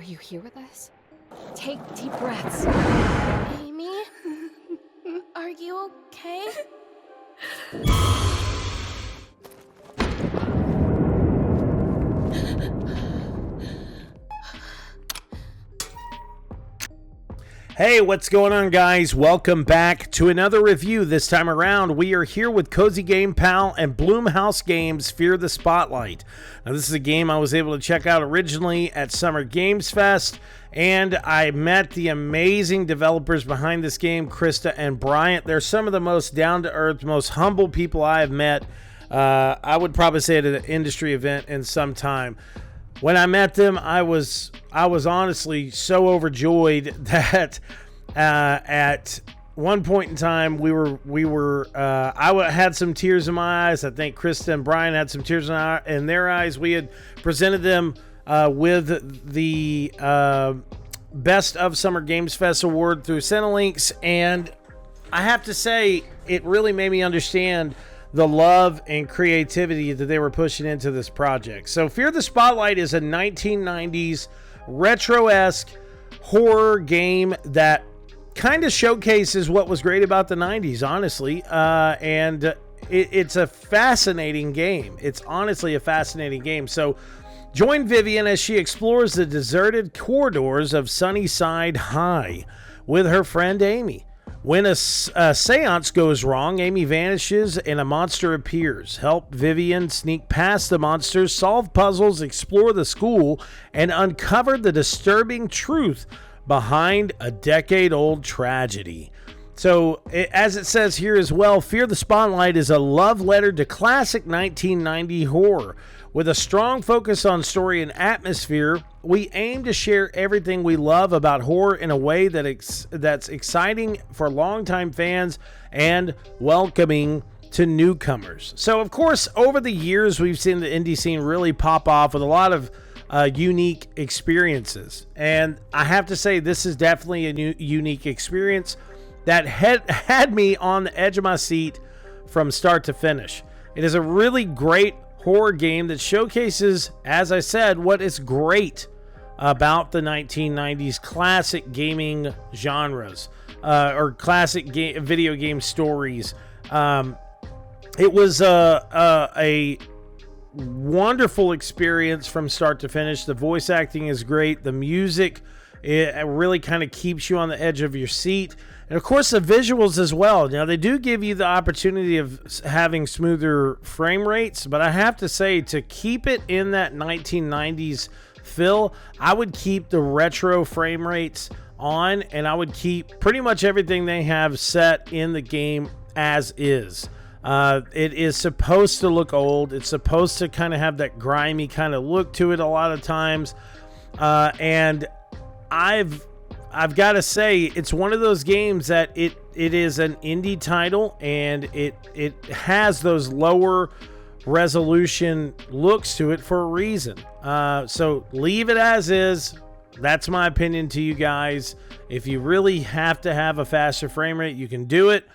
Are you here with us? Take deep breaths. Amy? Are you okay? Hey, what's going on, guys? Welcome back to another review. This time around, we are here with Cozy Game Pal and Bloomhouse Games' Fear the Spotlight. Now, this is a game I was able to check out originally at Summer Games Fest, and I met the amazing developers behind this game, Krista and Bryant. They're some of the most down-to-earth, most humble people I have met. I would probably say at an industry event in some time. When I met them, I was honestly so overjoyed that at one point in time I had some tears in my eyes. I think Krista and Brian had some tears in their eyes. We had presented them with the Best of Summer Games Fest award through Cinelinx, and I have to say it really made me understand the love and creativity that they were pushing into this project. So Fear the Spotlight is a 1990s retro-esque horror game that kind of showcases what was great about the 90s, honestly. And it's a fascinating game. It's honestly a fascinating game. So join Vivian as she explores the deserted corridors of Sunnyside High with her friend Amy. When a seance goes wrong, Amy vanishes and a monster appears. Help Vivian sneak past the monsters, solve puzzles, explore the school, and uncover the disturbing truth behind a decade-old tragedy. So, as it says here as well, Fear the Spotlight is a love letter to classic 1990 horror. With a strong focus on story and atmosphere, we aim to share everything we love about horror in a way that's exciting for longtime fans and welcoming to newcomers. So, of course, over the years, we've seen the indie scene really pop off with a lot of unique experiences. And I have to say, this is definitely a unique experience that had me on the edge of my seat from start to finish. It is a really great horror game that showcases, as I said, what is great about the 1990s classic gaming genres or classic video game stories. It was a wonderful experience from start to finish. The voice acting is great. The music, it really kind of keeps you on the edge of your seat. And of course, the visuals as well. Now, they do give you the opportunity of having smoother frame rates, but I have to say, to keep it in that 1990s feel, I would keep the retro frame rates on, and I would keep pretty much everything they have set in the game as is. It is supposed to look old. It's supposed to kind of have that grimy kind of look to it a lot of times. And I've got to say, it's one of those games that it is an indie title, and it has those lower resolution looks to it for a reason. So leave it as is. That's my opinion to you guys. If you really have to have a faster frame rate, you can do it.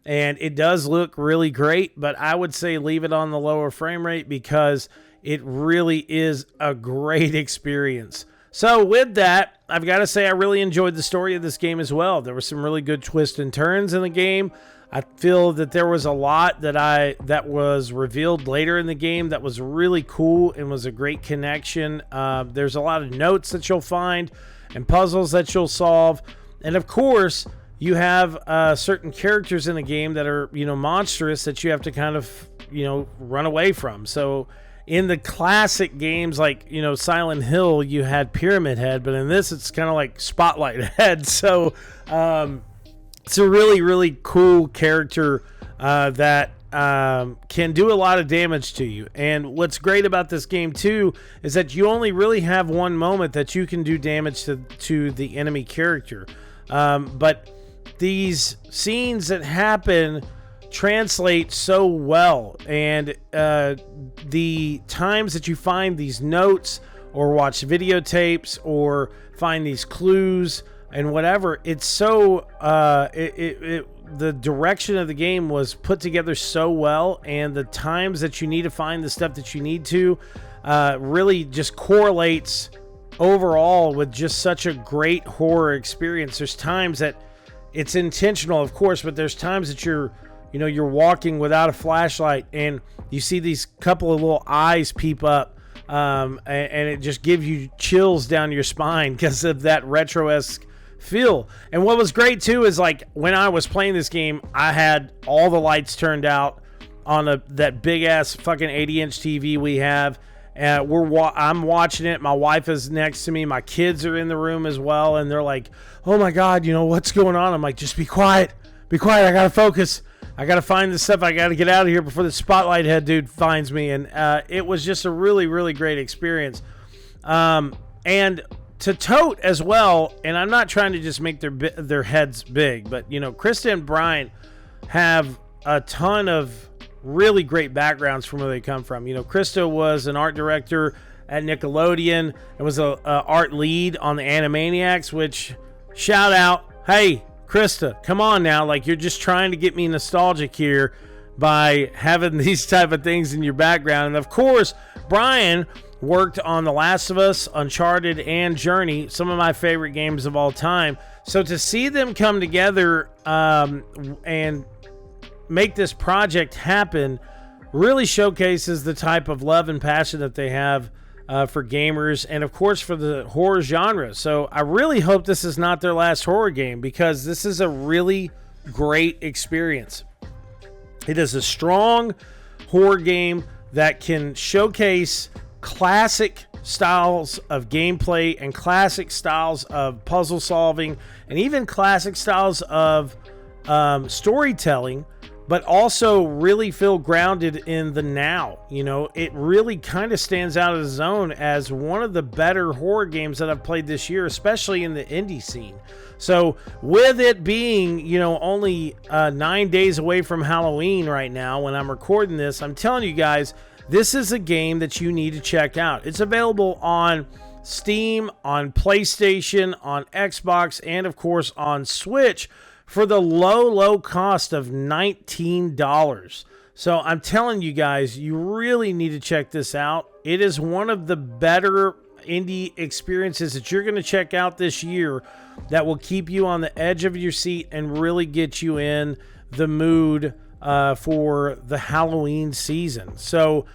And it does look really great, but I would say leave it on the lower frame rate because it really is a great experience. So with that, I've got to say I really enjoyed the story of this game as well. There were some really good twists and turns in the game. I feel that there was a lot that was revealed later in the game that was really cool and was a great connection. There's a lot of notes that you'll find and puzzles that you'll solve. And of course, you have certain characters in the game that are, monstrous that you have to kind of, run away from. So in the classic games like, Silent Hill, you had Pyramid Head, but in this, it's kind of like Spotlight Head. So it's a really, really cool character that can do a lot of damage to you. And what's great about this game, too, is that you only really have one moment that you can do damage to the enemy character. But these scenes that happen translate so well, and the times that you find these notes or watch videotapes or find these clues and whatever, it's so the direction of the game was put together so well, and the times that you need to find the stuff that you need to really just correlates overall with just such a great horror experience. There's times that it's intentional, of course, but there's times that you're walking without a flashlight and you see these couple of little eyes peep up, and it just gives you chills down your spine because of that retro-esque feel. And what was great too is, like, when I was playing this game, I had all the lights turned out on that big ass fucking 80-inch TV we have. I'm watching it. My wife is next to me. My kids are in the room as well, and they're like, "Oh my God, what's going on?" I'm like, "Just be quiet. Be quiet. I gotta focus. I gotta find this stuff. I gotta get out of here before the spotlight head dude finds me." And it was just a really, really great experience. And to tote as well, and I'm not trying to just make their heads big, but Krista and Brian have a ton of really great backgrounds from where they come from. Krista was an art director at Nickelodeon and was a art lead on the Animaniacs, which, shout out, hey Krista, come on now, like, you're just trying to get me nostalgic here by having these type of things in your background. And of course, Brian worked on The Last of Us, Uncharted, and Journey, some of my favorite games of all time. So to see them come together and make this project happen really showcases the type of love and passion that they have for gamers, and of course for the horror genre. So I really hope this is not their last horror game, because this is a really great experience. It is a strong horror game that can showcase classic styles of gameplay and classic styles of puzzle solving and even classic styles of storytelling, but also really feel grounded in the now. It really kind of stands out of its own as one of the better horror games that I've played this year, especially in the indie scene. So with it being, only 9 days away from Halloween right now when I'm recording this, I'm telling you guys, this is a game that you need to check out. It's available on Steam, on PlayStation, on Xbox, and of course on Switch, for the low cost of $19. So I'm telling you guys, you really need to check this out. It is one of the better indie experiences that you're going to check out this year that will keep you on the edge of your seat and really get you in the mood for the Halloween season. So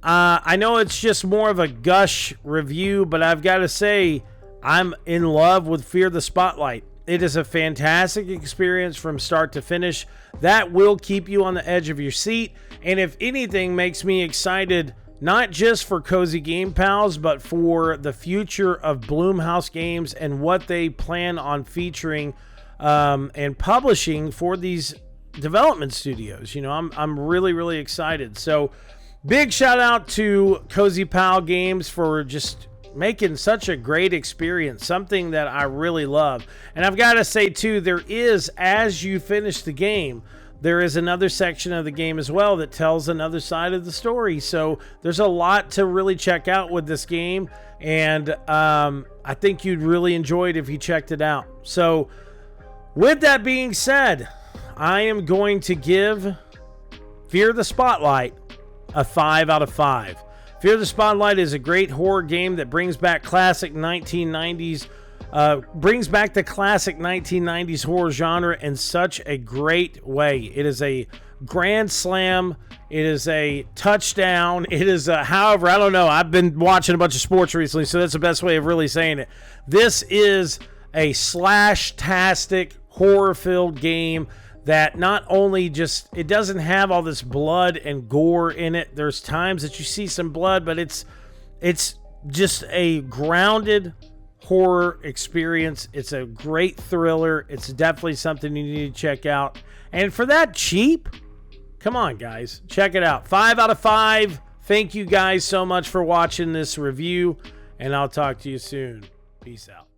I know it's just more of a gush review, but I've got to say, I'm in love with Fear the Spotlight. It is a fantastic experience from start to finish that will keep you on the edge of your seat, and if anything, makes me excited not just for Cozy Game Pals, but for the future of Bloomhouse Games and what they plan on featuring and publishing for these development studios. I'm really, really excited. So big shout out to Cozy Pal Games for just making such a great experience, something that I really love. And I've got to say too, there is, as you finish the game, there is another section of the game as well that tells another side of the story. So there's a lot to really check out with this game, and I think you'd really enjoy it if you checked it out. So with that being said, I am going to give Fear the Spotlight a 5 out of 5. Fear the Spotlight is a great horror game that brings back the classic 1990s horror genre in such a great way. It is a grand slam. It is a touchdown. It is however, I don't know. I've been watching a bunch of sports recently, so that's the best way of really saying it. This is a slash-tastic, horror-filled game that not only just, it doesn't have all this blood and gore in it. There's times that you see some blood, but it's just a grounded horror experience. It's a great thriller. It's definitely something you need to check out. And for that cheap, come on guys, check it out. 5 out of 5. Thank you guys so much for watching this review, and I'll talk to you soon. Peace out.